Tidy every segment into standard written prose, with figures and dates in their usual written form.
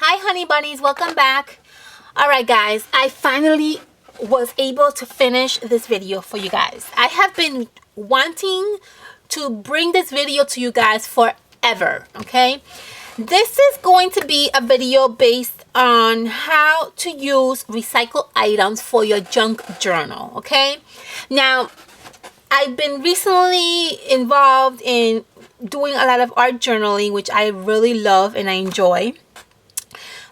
Hi honey bunnies, welcome back. Alright guys, I finally was able to finish this video for you guys. I have been wanting to bring this video to you guys forever, okay? This is going to be a video based on how to use recycled items for your junk journal, okay? Now, I've been recently involved in doing a lot of art journaling, which I really love and I enjoy.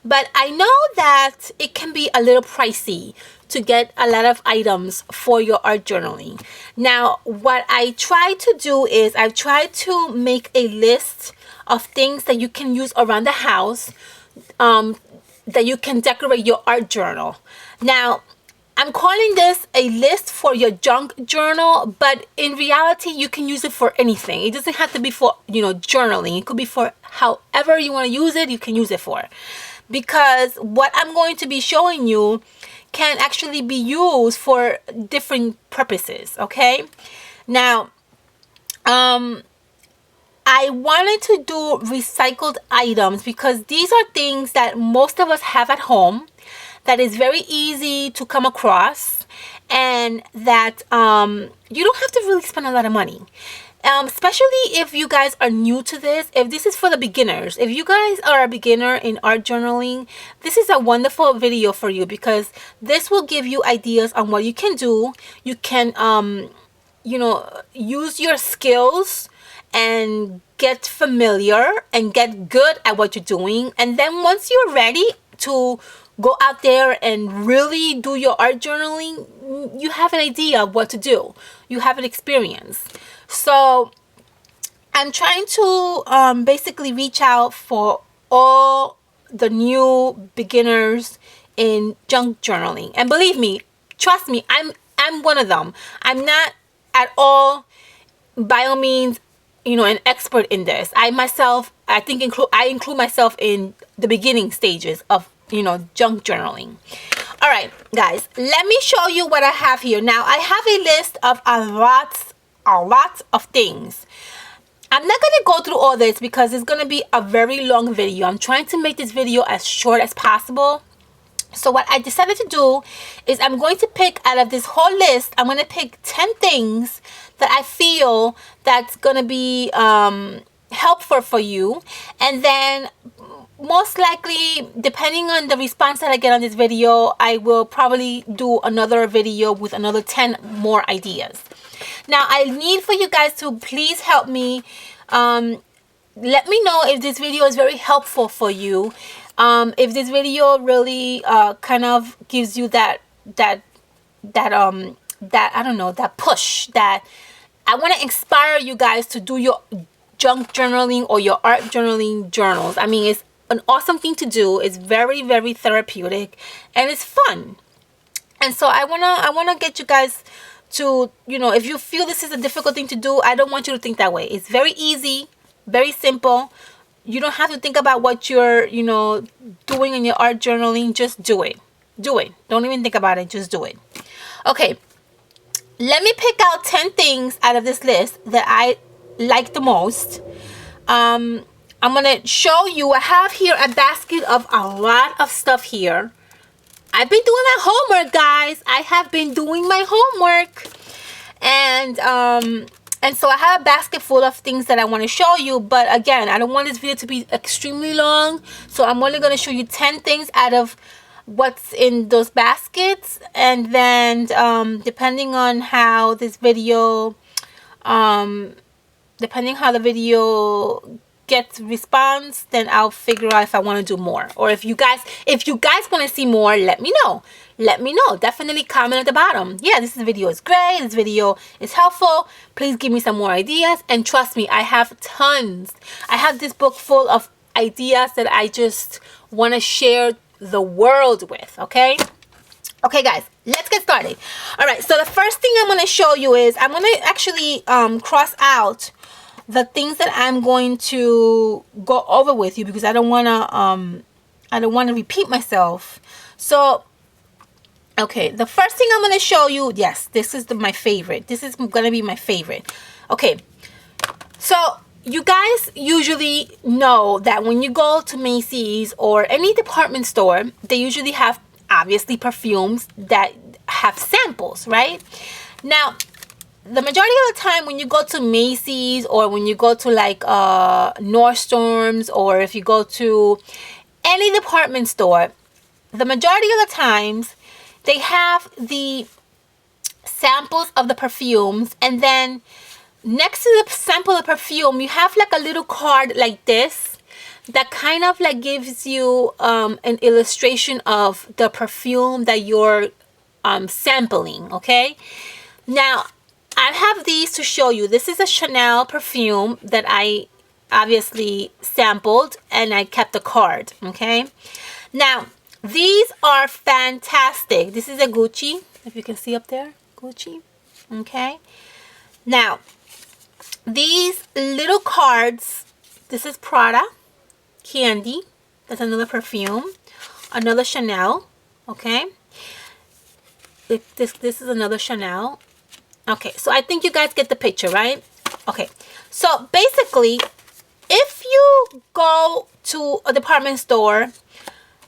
But I know that it can be a little pricey to get a lot of items for your art journaling. Now, what I try to do is I've tried to make a list of things that you can use around the house that you can decorate your art journal. Now, I'm calling this a list for your junk journal, but in reality, you can use it for anything. It doesn't have to be for, journaling. It could be for however you want to use it, you can use it for. Because what I'm going to be showing you can actually be used for different purposes, okay? Now, I wanted to do recycled items because these are things that most of us have at home that is very easy to come across, and that you don't have to really spend a lot of money. Especially if you guys are new to this, if this is for the beginners, if you guys are a beginner in art journaling, this is a wonderful video for you because this will give you ideas on what you can do. You can, use your skills and get familiar and get good at what you're doing. And then once you're ready to go out there and really do your art journaling, you have an idea of what to do. You have an experience. So I'm trying to basically reach out for all the new beginners in junk journaling. And believe me, trust me, I'm one of them. I'm not at all, by all means, an expert in this. I include myself in the beginning stages of junk journaling. All right, guys, let me show you what I have here. Now, I have a list of a lot of things. I'm not going to go through all this because it's going to be a very long video. I'm trying to make this video as short as possible. So what I decided to do is I'm going to pick out of this whole list, I'm going to pick 10 things that I feel that's going to be helpful for you. And then most likely, depending on the response that I get on this video, I will probably do another video with another 10 more ideas. Now, I need for you guys to please help me. Let me know if this video is very helpful for you. If this video really kind of gives you that I don't know, that push, that I want to inspire you guys to do your junk journaling or your art journaling journals. I mean, it's an awesome thing to do. It's very, very therapeutic and it's fun. And so I wanna get you guys to, if you feel this is a difficult thing to do, I don't want you to think that way. It's very easy, very simple. You don't have to think about what you're, doing in your art journaling. Just do it. Do it. Don't even think about it. Just do it. Okay. Let me pick out 10 things out of this list that I like the most. I'm going to show you. I have here a basket of a lot of stuff here. I've been doing my homework, guys. I have been doing my homework. And so I have a basket full of things that I want to show you. But again, I don't want this video to be extremely long. So I'm only going to show you 10 things out of what's in those baskets. And then depending on how this video, gets response, then I'll figure out if I want to do more. Or if you guys want to see more, let me know. Definitely comment at the bottom. Yeah, this video is great. This video is helpful. Please give me some more ideas. And trust me, I have tons. I have this book full of ideas that I just want to share the world with. Okay, guys, let's get started. All right, so the first thing I'm going to show you is I'm going to actually cross out the things that I'm going to go over with you because I don't want to repeat myself. So, okay, the first thing I'm going to show you, yes, this is my favorite. This is going to be my favorite. Okay, so you guys usually know that when you go to Macy's or any department store, they usually have obviously perfumes that have samples, right? Now, the majority of the time when you go to Macy's or when you go to like Nordstrom's, or if you go to any department store, the majority of the times they have the samples of the perfumes, and then next to the sample of perfume you have like a little card like this that kind of like gives you an illustration of the perfume that you're sampling. Okay, now I have these to show you. This is a Chanel perfume that I obviously sampled and I kept the card. Okay, now these are fantastic. This is a Gucci, if you can see up there, Gucci. Okay, now these little cards, this is Prada, Candy, that's another perfume, another Chanel. Okay, this is another Chanel. Okay, so I think you guys get the picture, right? Okay, so basically, if you go to a department store,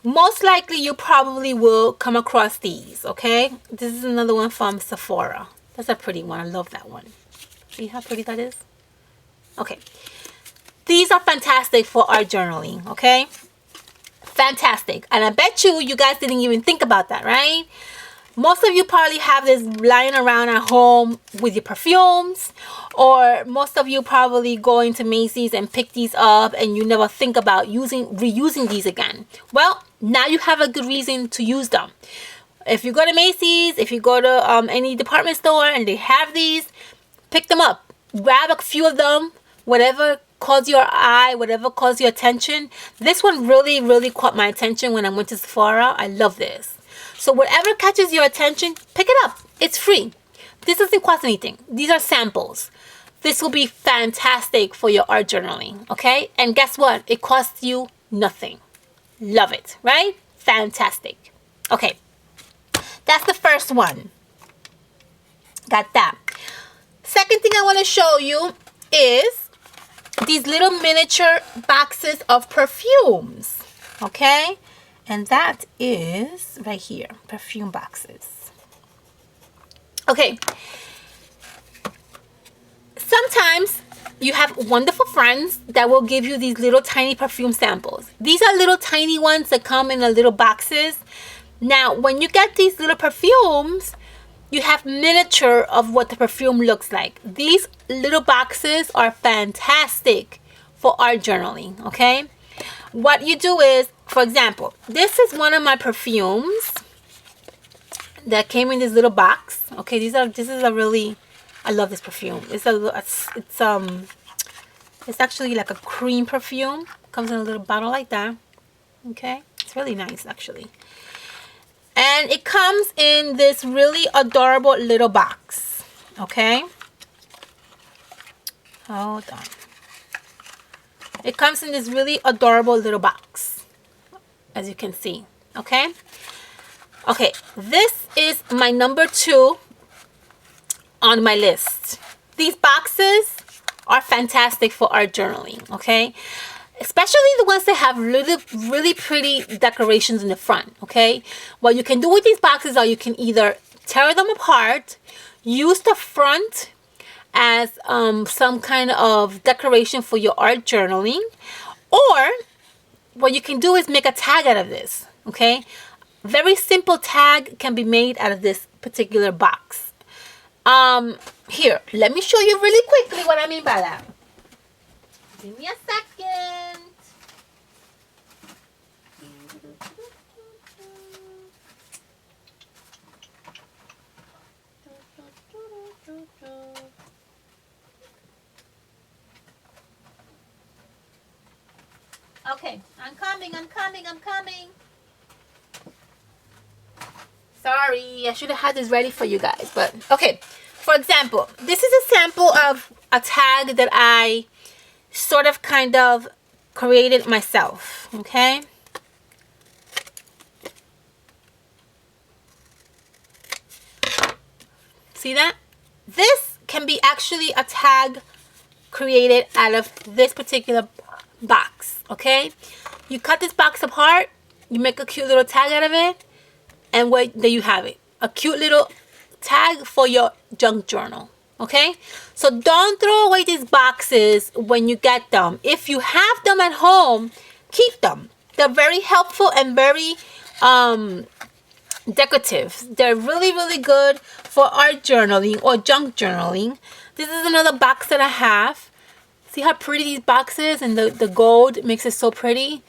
most likely you probably will come across these. Okay, this is another one from Sephora. That's a pretty one. I love that one. See how pretty that is? Okay, these are fantastic for art journaling. Okay, fantastic. And I bet you guys didn't even think about that, right? Most of you probably have this lying around at home with your perfumes, or most of you probably go into Macy's and pick these up and you never think about reusing these again. Well, now you have a good reason to use them. If you go to Macy's, if you go to any department store and they have these, pick them up. Grab a few of them, whatever caught your eye, whatever caught your attention. This one really, really caught my attention when I went to Sephora. I love this. So whatever catches your attention, pick it up. It's free. This doesn't cost anything. These are samples. This will be fantastic for your art journaling, okay? And guess what? It costs you nothing. Love it, right? Fantastic. Okay, that's the first one. Got that. Second thing I want to show you is these little miniature boxes of perfumes, okay? And that is right here, Perfume Boxes. Okay, sometimes you have wonderful friends that will give you these little tiny perfume samples. These are little tiny ones that come in a little boxes. Now, when you get these little perfumes, you have miniature of what the perfume looks like. These little boxes are fantastic for art journaling, okay? What you do is, for example, this is one of my perfumes that came in this little box. Okay, this is a really, I love this perfume. It's actually like a cream perfume. Comes in a little bottle like that. Okay, it's really nice actually. And it comes in this really adorable little box. Okay, hold on. It comes in this really adorable little box, as you can see. Okay, okay, this is my number 2 on my list. These boxes are fantastic for art journaling, okay? Especially the ones that have really pretty decorations in the front, okay? What you can do with these boxes are you can either tear them apart, use the front as some kind of decoration for your art journaling, or what you can do is make a tag out of this, okay? Very simple tag can be made out of this particular box. Here, let me show you really quickly what I mean by that. Give me a second. Okay, I'm coming. Sorry, I should have had this ready for you guys, but okay. For example, this is a sample of a tag that I sort of kind of created myself, okay? See that? This can be actually a tag created out of this particular box. Okay, you cut this box apart, you make a cute little tag out of it, and there you have it, a cute little tag for your junk journal. Okay, so don't throw away these boxes when you get them. If you have them at home, keep them. They're very helpful and very decorative. They're really, really good for art journaling or junk journaling. This is another box that I have. See how pretty these boxes, and the gold makes it so pretty.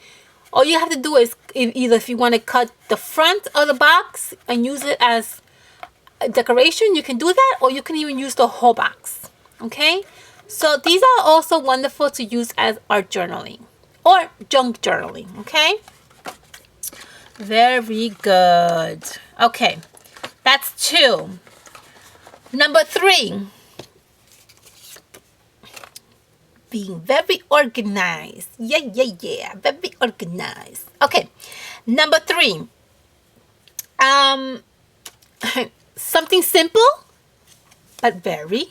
All you have to do is either, if you want to cut the front of the box and use it as a decoration, you can do that, or you can even use the whole box. Okay, so these are also wonderful to use as art journaling or junk journaling. Okay, very good. Okay, that's 2. Number 3, being very organized. Yeah, very organized. Okay, number 3, something simple but very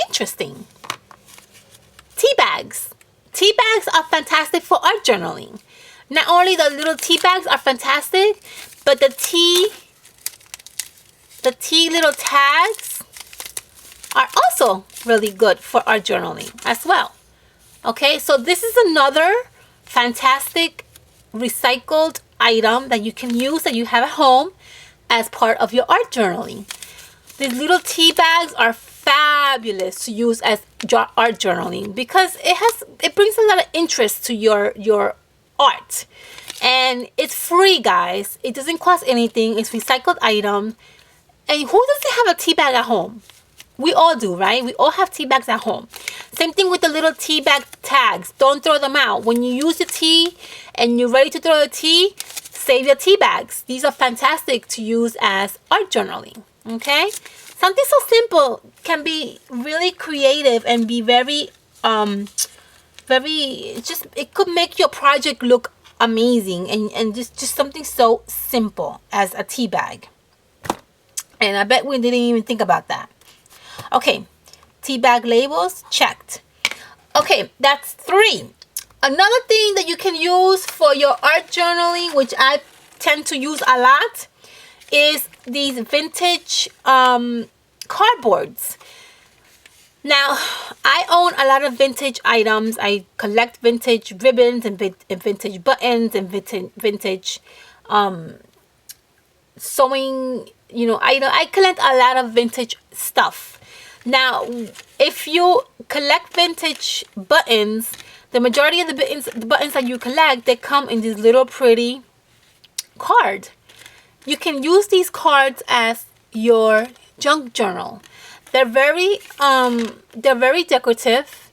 interesting. Tea bags. Tea bags are fantastic for art journaling. Not only the little tea bags are fantastic, but the tea little tags are also really good for art journaling as well. Okay, so this is another fantastic recycled item that you can use, that you have at home as part of your art journaling. These little tea bags are fabulous to use as art journaling because it brings a lot of interest to your art, and it's free, guys. It doesn't cost anything. It's recycled item. And who doesn't have a tea bag at home? We all do, right? We all have tea bags at home. Same thing with the little tea bag tags. Don't throw them out. When you use the tea and you're ready to throw the tea, save your tea bags. These are fantastic to use as art journaling. Okay, something so simple can be really creative and be very it could make your project look amazing, and just something so simple as a tea bag. And I bet we didn't even think about that. Okay, tea bag labels checked. Okay, that's 3. Another thing that you can use for your art journaling, which I tend to use a lot, is these vintage cardboards. Now, I own a lot of vintage items. I collect vintage ribbons and vintage buttons and vintage sewing, I collect a lot of vintage stuff. Now, if you collect vintage buttons, the majority of the buttons that you collect, they come in this little pretty card. You can use these cards as your junk journal. They're very decorative.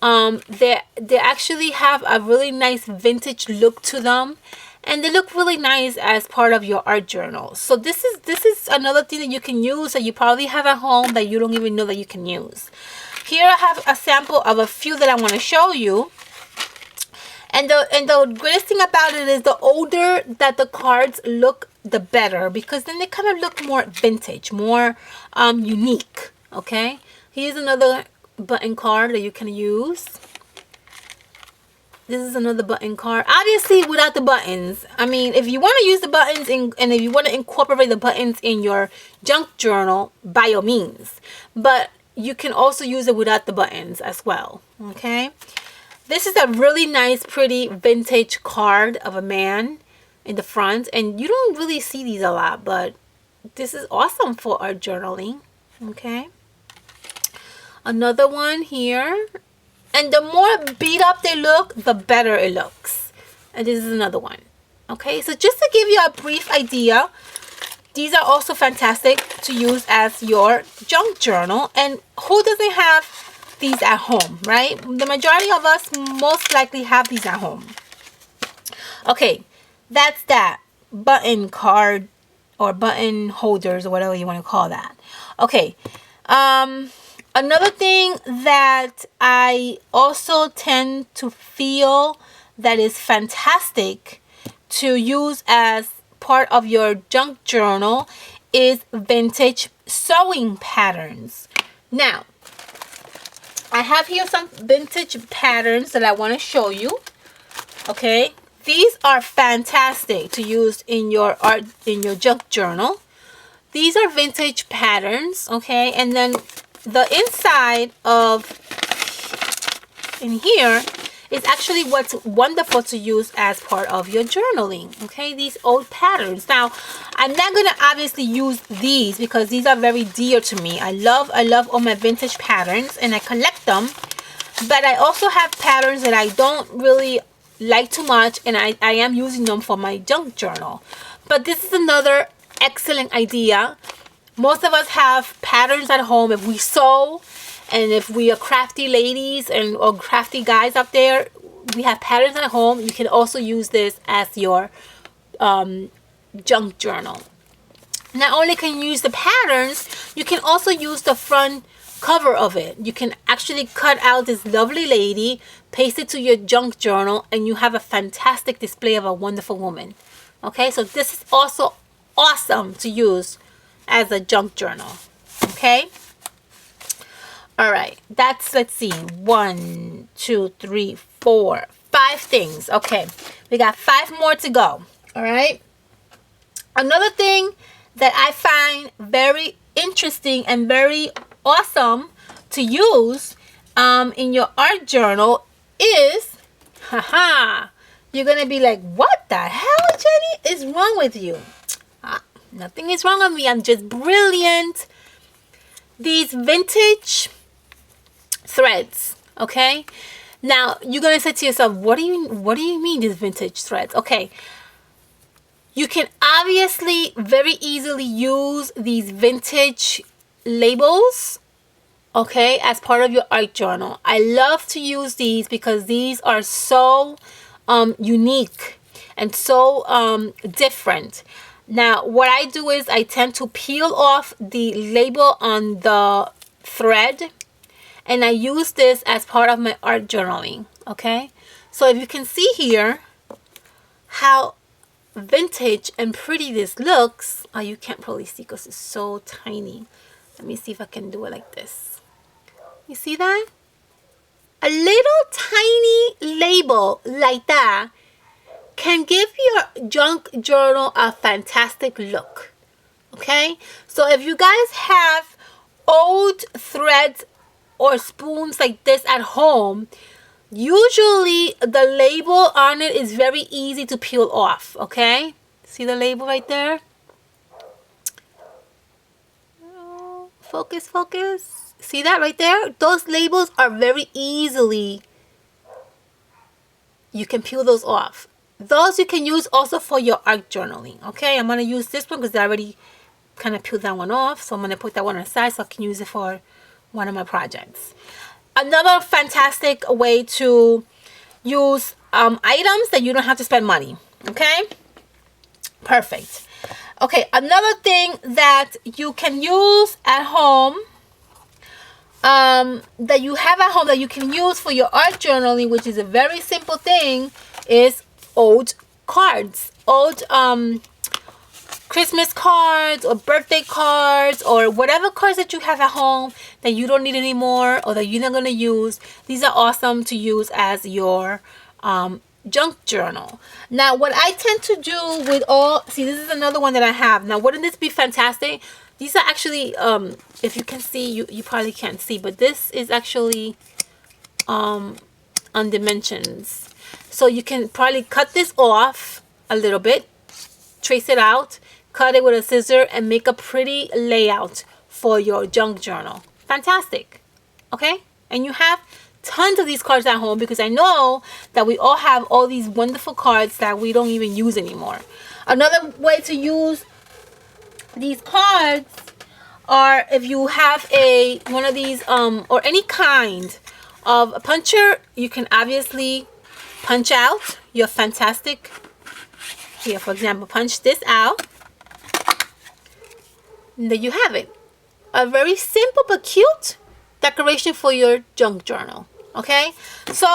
They actually have a really nice vintage look to them, and they look really nice as part of your art journal. So this is another thing that you can use, that you probably have at home that you don't even know that you can use. Here I have a sample of a few that I want to show you. And the greatest thing about it is the older that the cards look, the better, because then they kind of look more vintage, more unique. Okay, here's another button card that you can use. This is another button card, obviously without the buttons. I mean, if you want to use the buttons and if you want to incorporate the buttons in your junk journal, by all means, but you can also use it without the buttons as well. Okay, this is a really nice, pretty vintage card of a man in the front, and you don't really see these a lot, but this is awesome for art journaling. Okay, another one here, and the more beat up they look, the better it looks. And this is another one. Okay, so just to give you a brief idea, these are also fantastic to use as your junk journal. And who doesn't have these at home, right? The majority of us most likely have these at home. Okay, that's that button card or button holders or whatever you want to call that. Okay, another thing that I also tend to feel that is fantastic to use as part of your junk journal is vintage sewing patterns. Now, I have here some vintage patterns that I want to show you. Okay, these are fantastic to use in your art, in your junk journal. These are vintage patterns, okay, and then the inside of in here is actually what's wonderful to use as part of your journaling. Okay, these old patterns. Now, I'm not gonna obviously use these because these are very dear to me. I love all my vintage patterns and I collect them. But I also have patterns that I don't really like too much, and I am using them for my junk journal. But this is another excellent idea. Most of us have patterns at home if we sew, and if we are crafty ladies or crafty guys out there, we have patterns at home. You can also use this as your junk journal. Not only can you use the patterns, you can also use the front cover of it. You can actually cut out this lovely lady, paste it to your junk journal, and you have a fantastic display of a wonderful woman. Okay, so this is also awesome to use as a junk journal. Okay. All right, that's, let's see, 1, 2, 3, 4, 5 things. Okay, we got 5 more to go. All right. Another thing that I find very interesting and very awesome to use in your art journal is, you're gonna be like, what the hell, Jenny, is wrong with you? Nothing is wrong with me. I'm just brilliant. These vintage threads. Okay, now you're gonna say to yourself, what do you mean these vintage threads? Okay, you can obviously very easily use these vintage labels, okay, as part of your art journal. I love to use these because these are so unique and so different. Now what I do is I tend to peel off the label on the thread, and I use this as part of my art journaling. Okay, so if you can see here how vintage and pretty this looks. Oh, you can't probably see because it's so tiny. Let me see if I can do it like this. You see that? A little tiny label like that can give your junk journal a fantastic look. Okay, so if you guys have old threads or spoons like this at home, usually the label on it is very easy to peel off. Okay, see the label right there? Focus. See that right there? Those labels are very easily, you can peel those off. Those you can use also for your art journaling. Okay, I'm going to use this one because I already kind of peeled that one off. So I'm going to put that one aside so I can use it for one of my projects. Another fantastic way to use items that you don't have to spend money. Okay, perfect. Okay, another thing that you can use at home, that you have at home that you can use for your art journaling, which is a very simple thing, is old cards. Old Christmas cards or birthday cards or whatever cards that you have at home that you don't need anymore or that you're not going to use. These are awesome to use as your junk journal. Now what I tend to do with all, see, this is another one that I have. Now wouldn't this be fantastic? These are actually, if you can see, you probably can't see, but this is actually on dimensions. So you can probably cut this off a little bit, trace it out, cut it with a scissor, and make a pretty layout for your junk journal. Fantastic. Okay? And you have tons of these cards at home because I know that we all have all these wonderful cards that we don't even use anymore. Another way to use these cards are if you have one of these or any kind of a puncher, you can obviously punch out your fantastic, here for example, punch this out, and there you have it. A very simple but cute decoration for your junk journal. Okay, so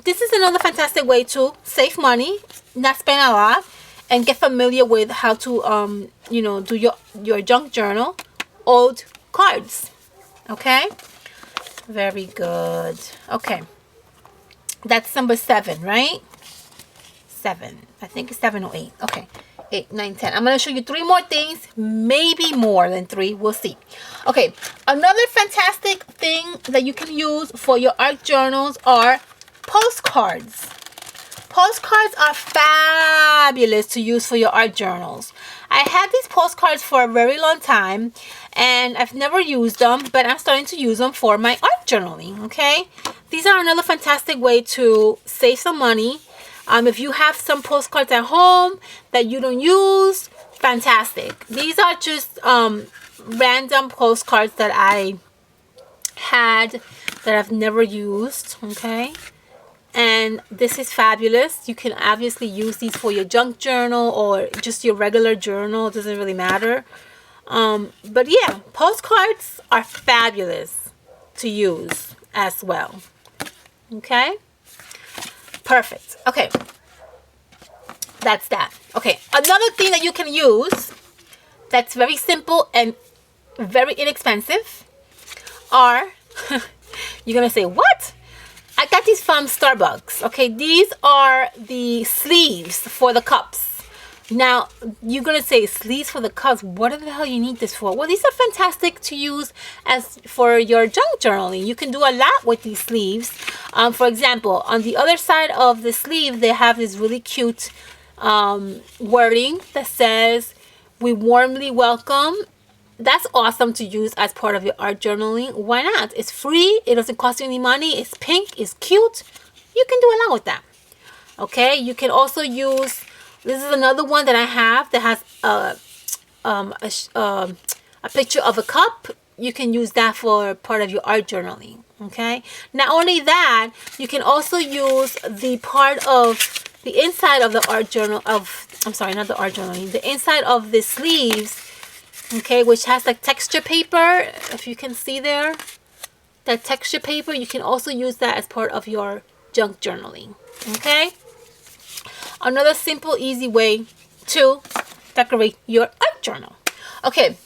this is another fantastic way to save money, not spend a lot, and get familiar with how to you know, do your junk journal, old cards. Okay, Very good. Okay. That's number 7, right? 7. I think it's 7 or 8. Okay. 8, 9, 10. I'm going to show you 3 more things. Maybe more than 3. We'll see. Okay. Another fantastic thing that you can use for your art journals are postcards. Postcards are fabulous to use for your art journals. I had these postcards for a very long time and I've never used them, but I'm starting to use them for my art journaling, okay? These are another fantastic way to save some money. If you have some postcards at home that you don't use, fantastic. These are just random postcards that I had that I've never used, okay? And this is fabulous. You can obviously use these for your junk journal or just your regular journal. It doesn't really matter. But yeah, postcards are fabulous to use as well. Okay? Perfect. Okay. That's that. Okay. Another thing that you can use that's very simple and very inexpensive are, you're going to say, what? I got these from Starbucks. Okay, these are the sleeves for the cups. Now, you're going to say, sleeves for the cups? What the hell you need this for? Well, these are fantastic to use as for your junk journaling. You can do a lot with these sleeves. For example, on the other side of the sleeve, they have this really cute wording that says, "We warmly welcome." That's awesome to use as part of your art journaling. Why not? It's free. It doesn't cost you any money. It's pink. It's cute. You can do a lot with that. Okay. You can also use. This is another one that I have that has a picture of a cup. You can use that for part of your art journaling. Okay. Not only that, you can also use the part of the inside of the art journal of. I'm sorry, not the art journaling. The inside of the sleeves. Okay, which has like texture paper, if you can see there, that texture paper, you can also use that as part of your junk journaling. Okay, another simple, easy way to decorate your art journal. Okay,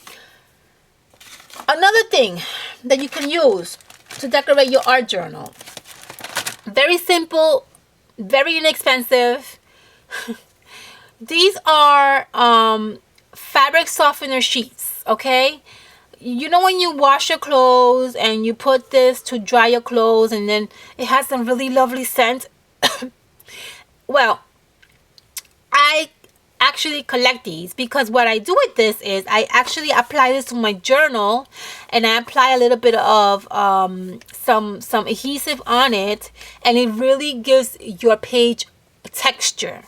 another thing that you can use to decorate your art journal, very simple, very inexpensive. These are fabric softener sheets. Okay, you know when you wash your clothes and you put this to dry your clothes and then it has some really lovely scent. Well, I actually collect these because what I do with this is I actually apply this to my journal and I apply a little bit of some adhesive on it, and it really gives your page texture.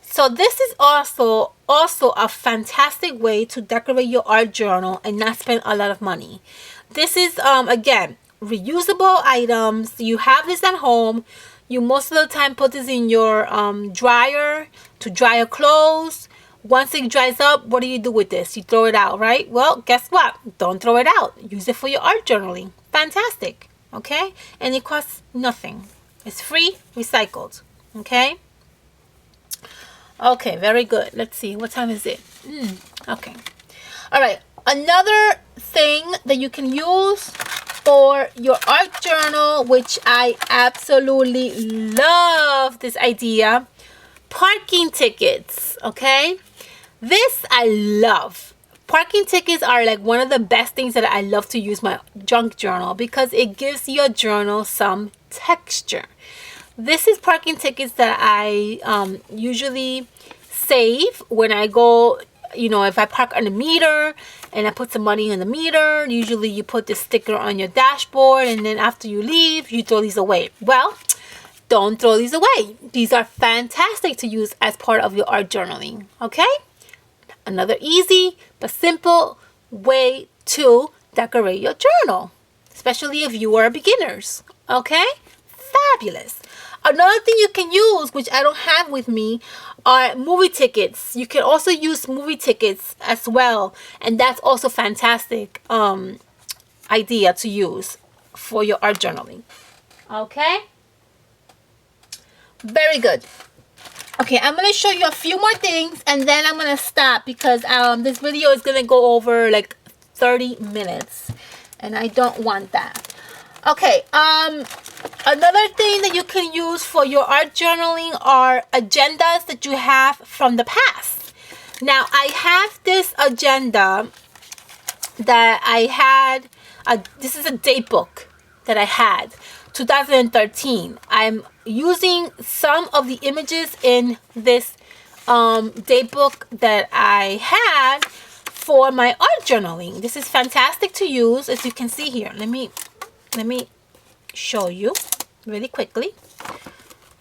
So this is also a fantastic way to decorate your art journal and not spend a lot of money. This is again, reusable items. You have this at home. You most of the time put this in your dryer to dry your clothes. Once it dries up, what do you do with this? You throw it out, right? Well, guess what? Don't throw it out. Use it for your art journaling. Fantastic. Okay? And it costs nothing. It's free, recycled. Okay? Okay, very good. Let's see. What time is it? Okay. All right. Another thing that you can use for your art journal, which I absolutely love this idea, parking tickets. Okay? This I love. Parking tickets are like one of the best things that I love to use my junk journal because it gives your journal some texture. This is parking tickets that I usually save when I go, you know, if I park on the meter and I put some money in the meter. Usually you put this sticker on your dashboard and then after you leave, you throw these away. Well, don't throw these away. These are fantastic to use as part of your art journaling. Okay? Another easy but simple way to decorate your journal, especially if you are beginners. Okay? Fabulous. Another thing you can use, which I don't have with me, are movie tickets. You can also use movie tickets as well, and that's also fantastic idea to use for your art journaling. Okay? Very good. Okay, I'm going to show you a few more things, and then I'm going to stop because this video is going to go over like 30 minutes, and I don't want that. Okay, another thing that you can use for your art journaling are agendas that you have from the past. Now, I have this agenda that I had, this is a date book that I had, 2013. I'm using some of the images in this date book that I had for my art journaling. This is fantastic to use, as you can see here. Let me show you really quickly.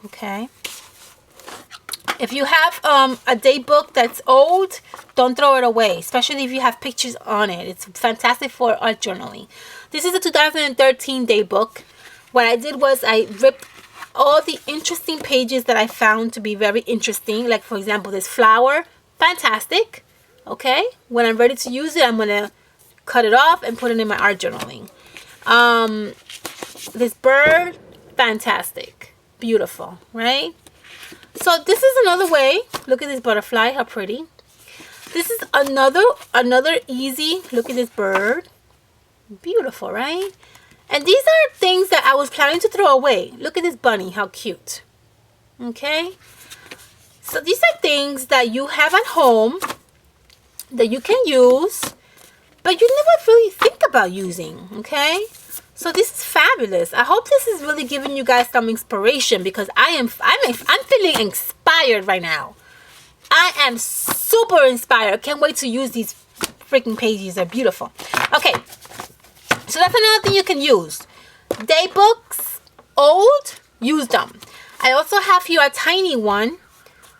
Okay. If you have a date book that's old, don't throw it away, especially if you have pictures on it. It's fantastic for art journaling. This is a 2013 date book. What I did was I ripped all the interesting pages that I found to be very interesting. Like, for example, this flower, fantastic. Okay, when I'm ready to use it, I'm gonna cut it off and put it in my art journaling. This bird, fantastic, beautiful, right? So this is another way. Look at this butterfly, how pretty. This is another easy. Look at this bird, beautiful, right? And these are things that I was planning to throw away. Look at this bunny, how cute. Okay, so these are things that you have at home that you can use, but you never really think about using. Okay, so this is fabulous. I hope this is really giving you guys some inspiration, because I'm feeling inspired right now. I am super inspired. Can't wait to use these freaking pages. They're beautiful. Okay, so that's another thing you can use. Day books, old, use them. I also have here a tiny one,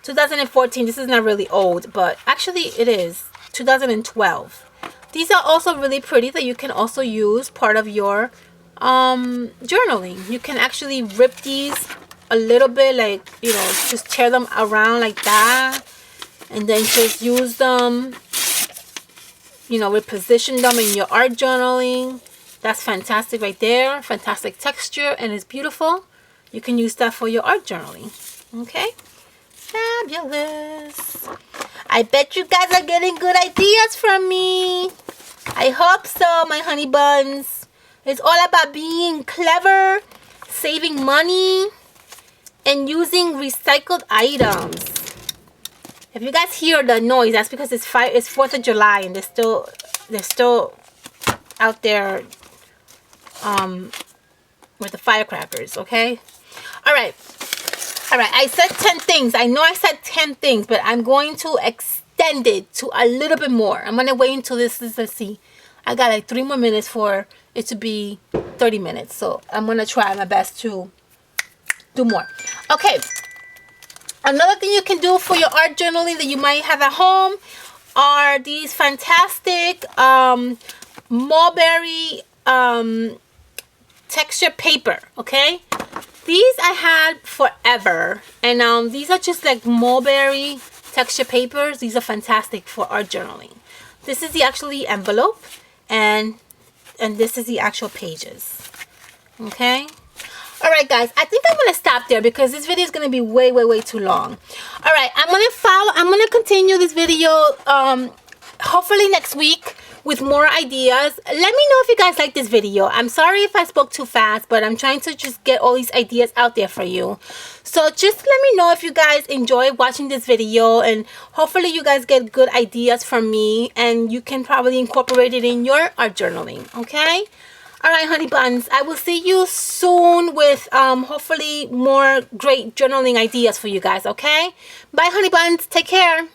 2014. This is not really old, but actually it is 2012. These are also really pretty that you can also use part of your journaling. You can actually rip these a little bit, like, you know, just tear them around like that, and then just use them, you know, reposition them in your art journaling. That's fantastic right there. Fantastic texture, and it's beautiful. You can use that for your art journaling. Okay, fabulous. I bet you guys are getting good ideas from me. I hope so, my honey buns. It's all about being clever, saving money, and using recycled items. If you guys hear the noise, that's because it's 4th of July and they're still out there with the firecrackers. Okay, all right. I said 10 things. I know I said 10 things, but I'm going to extend it to a little bit more. I'm gonna wait until this is, let's see, I got like 3 more minutes for it to be 30 minutes. So I'm gonna try my best to do more. Okay, another thing you can do for your art journaling that you might have at home are these fantastic mulberry texture paper. Okay, these I had forever, and these are just like mulberry texture papers. These are fantastic for art journaling. This is the actually envelope, and this is the actual pages. Okay, all right guys, I think I'm gonna stop there because this video is gonna be way too long. All right, I'm gonna continue this video hopefully next week with more ideas. Let me know if you guys like this video. I'm sorry if I spoke too fast, but I'm trying to just get all these ideas out there for you. So just let me know if you guys enjoy watching this video, and hopefully you guys get good ideas from me and you can probably incorporate it in your art journaling. Okay, all right honey buns, I will see you soon with hopefully more great journaling ideas for you guys. Okay, bye honey buns, take care.